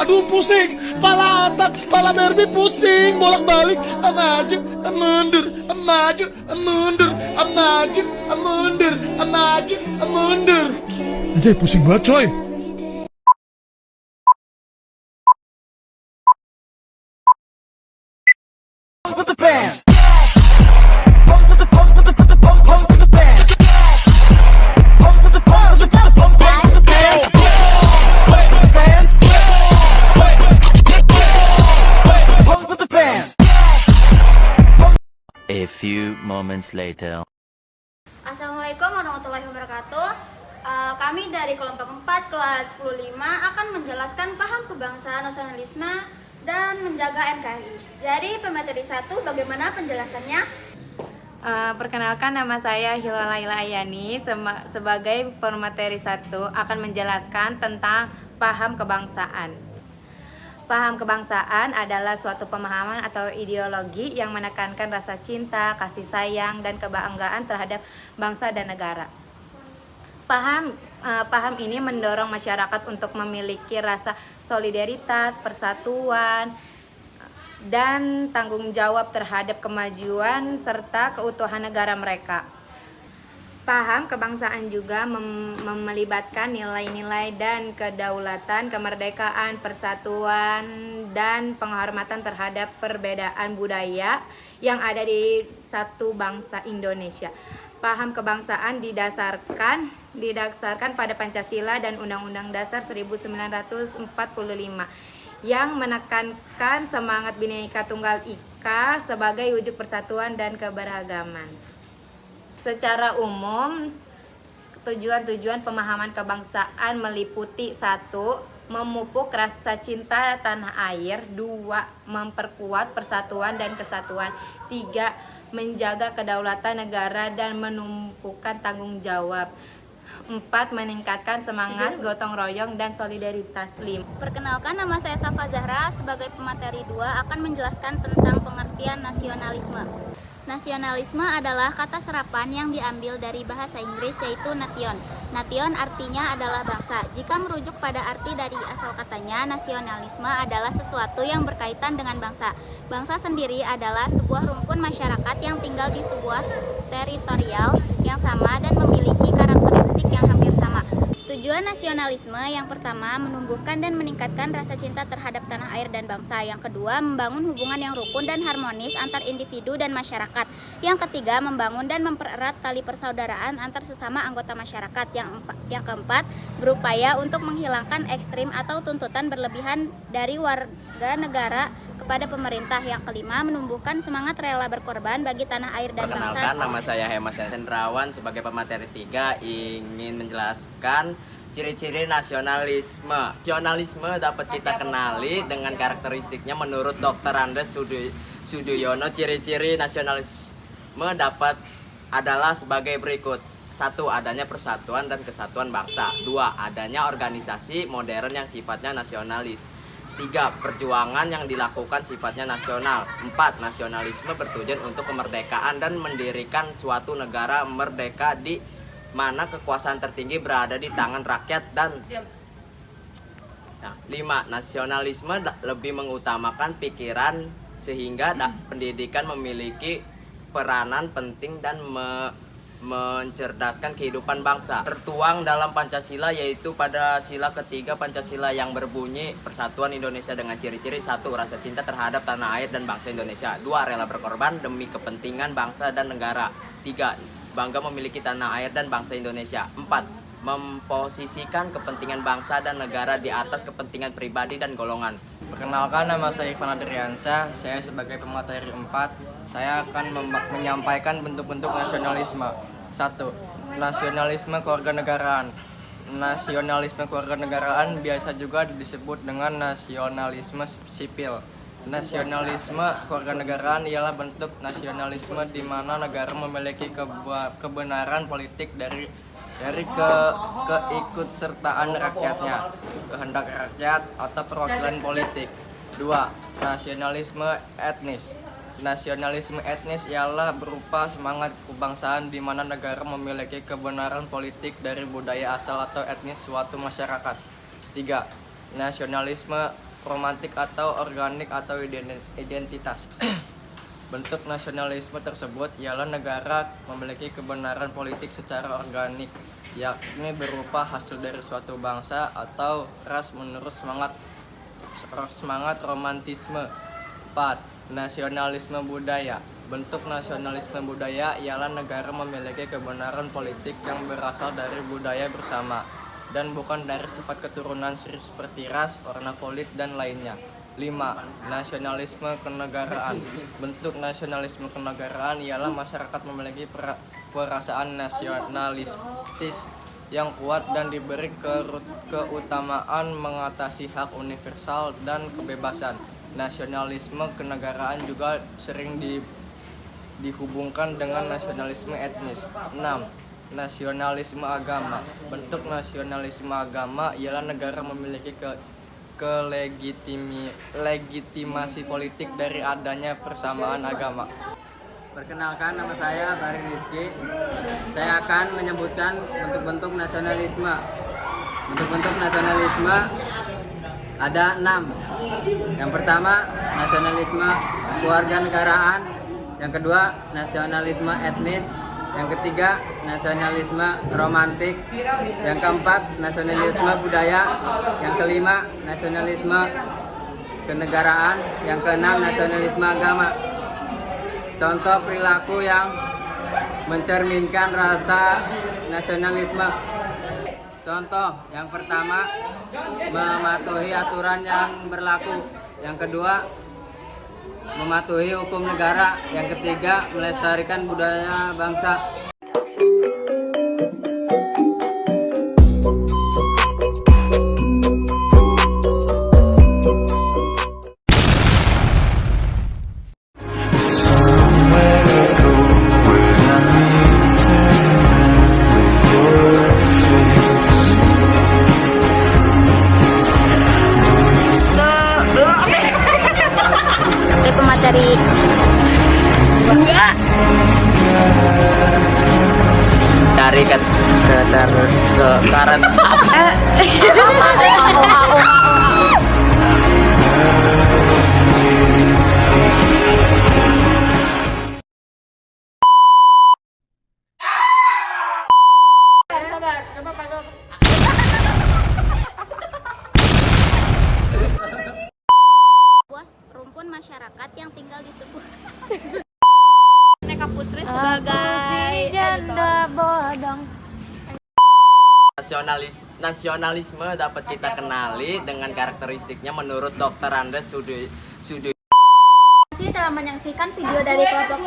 Aduh pusing, pala otak, pala Barbie pusing, bolak-balik, maju, mundur, maju, mundur, maju, mundur, maju, mundur. Anjay pusing banget coy. With the bands. A few moments later. Assalamualaikum warahmatullahi wabarakatuh. Kami dari kelompok 4 kelas 105 akan menjelaskan paham kebangsaan, nasionalisme, dan menjaga NKRI. Jadi pemateri 1 bagaimana penjelasannya? Perkenalkan, nama saya Hilal Laila Ayani. Sebagai pemateri 1 akan menjelaskan tentang paham kebangsaan. Paham kebangsaan adalah suatu pemahaman atau ideologi yang menekankan rasa cinta, kasih sayang, dan kebanggaan terhadap bangsa dan negara. Paham ini mendorong masyarakat untuk memiliki rasa solidaritas, persatuan, dan tanggung jawab terhadap kemajuan serta keutuhan negara mereka. Paham kebangsaan juga melibatkan nilai-nilai dan kedaulatan, kemerdekaan, persatuan, dan penghormatan terhadap perbedaan budaya yang ada di satu bangsa Indonesia. Paham kebangsaan didasarkan pada Pancasila dan Undang-Undang Dasar 1945 yang menekankan semangat Bhinneka Tunggal Ika sebagai wujud persatuan dan keberagaman. Secara umum, tujuan pemahaman kebangsaan meliputi 1. Memupuk rasa cinta tanah air. 2. Memperkuat persatuan dan kesatuan. 3. Menjaga kedaulatan negara dan menumpukan tanggung jawab. 4. Meningkatkan semangat gotong royong dan solidaritas. 5. Perkenalkan, nama saya Safa Zahra. Sebagai pemateri 2 akan menjelaskan tentang pengertian nasionalisme. Nasionalisme adalah kata serapan yang diambil dari bahasa Inggris yaitu nation. Nation artinya adalah bangsa. Jika merujuk pada arti dari asal katanya, nasionalisme adalah sesuatu yang berkaitan dengan bangsa. Bangsa sendiri adalah sebuah rumpun masyarakat yang tinggal di sebuah teritorial yang sama dan memiliki karakteristik yang hampir sama. Tujuan nasionalisme yang pertama, menumbuhkan dan meningkatkan rasa cinta terhadap tanah air dan bangsa. Yang kedua, membangun hubungan yang rukun dan harmonis antar individu dan masyarakat. Yang ketiga, membangun dan mempererat tali persaudaraan antar sesama anggota masyarakat. Yang keempat, berupaya untuk menghilangkan ekstrim atau tuntutan berlebihan dari warga negara kepada pemerintah. Yang kelima, menumbuhkan semangat rela berkorban bagi tanah air dan bangsa. Perkenalkan, nama saya Hemas Hendrawan. Sebagai pemateri 3 ingin menjelaskan ciri-ciri nasionalisme. Nasionalisme dapat kita kenali dengan karakteristiknya menurut Dr. Andes Sudoyono. Ciri-ciri nasionalisme adalah sebagai berikut. 1. Adanya persatuan dan kesatuan bangsa. 2. Adanya organisasi modern yang sifatnya nasionalis. 3. Perjuangan yang dilakukan sifatnya nasional. 4. Nasionalisme bertujuan untuk kemerdekaan dan mendirikan suatu negara merdeka di mana kekuasaan tertinggi berada di tangan rakyat dan 5. Nasionalisme lebih mengutamakan pikiran sehingga pendidikan memiliki peranan penting dan mencerdaskan kehidupan bangsa. Tertuang dalam Pancasila yaitu pada sila ketiga Pancasila yang berbunyi persatuan Indonesia dengan ciri-ciri 1. Rasa cinta terhadap tanah air dan bangsa Indonesia. 2. Rela berkorban demi kepentingan bangsa dan negara. 3. Bangga memiliki tanah air dan bangsa Indonesia. 4. Memposisikan kepentingan bangsa dan negara di atas kepentingan pribadi dan golongan. Perkenalkan, nama saya Ivan Adriansa. Saya sebagai pemateri 4, saya akan menyampaikan bentuk-bentuk nasionalisme. 1. Nasionalisme kewarganegaraan. Nasionalisme kewarganegaraan biasa juga disebut dengan nasionalisme sipil. Nasionalisme kewarganegaraan ialah bentuk nasionalisme di mana negara memiliki kebenaran politik dari keikutsertaan rakyatnya, kehendak rakyat atau perwakilan politik. 2. Nasionalisme etnis. Nasionalisme etnis ialah berupa semangat kebangsaan di mana negara memiliki kebenaran politik dari budaya asal atau etnis suatu masyarakat. 3. Nasionalisme romantik atau organik atau identitas. Bentuk nasionalisme tersebut ialah negara memiliki kebenaran politik secara organik, yakni berupa hasil dari suatu bangsa atau ras menurut semangat romantisme. 4. Nasionalisme budaya. Bentuk nasionalisme budaya ialah negara memiliki kebenaran politik yang berasal dari budaya bersama dan bukan dari sifat keturunan seperti ras, warna kulit, dan lainnya. 5. Nasionalisme kenegaraan. Bentuk nasionalisme kenegaraan ialah masyarakat memiliki perasaan nasionalistis yang kuat dan diberi keutamaan mengatasi hak universal dan kebebasan. Nasionalisme kenegaraan juga sering dihubungkan dengan nasionalisme etnis. 6. Nasionalisme agama. Bentuk nasionalisme agama ialah negara memiliki legitimasi politik dari adanya persamaan agama. Perkenalkan, nama saya Bari Rizky. Saya akan menyebutkan bentuk-bentuk nasionalisme. Bentuk-bentuk nasionalisme ada 6. Yang pertama, nasionalisme kewarganegaraan. Yang kedua, nasionalisme etnis. Yang ketiga, nasionalisme romantik. Yang keempat, nasionalisme budaya. Yang kelima, nasionalisme kenegaraan. Yang keenam, nasionalisme agama. Contoh perilaku yang mencerminkan rasa nasionalisme. Contoh, yang pertama, mematuhi aturan yang berlaku. Yang kedua, mematuhi hukum negara. Yang ketiga, melestarikan budaya bangsa. Pemateri Dari karet luas rumpun masyarakat yang tinggal di sebuah Neka Putri sebagai janda bodong. Nasionalisme dapat kita kenali dengan karakteristiknya menurut Dr. Andres Sudi. Terima kasih telah menyaksikan video dari kelompok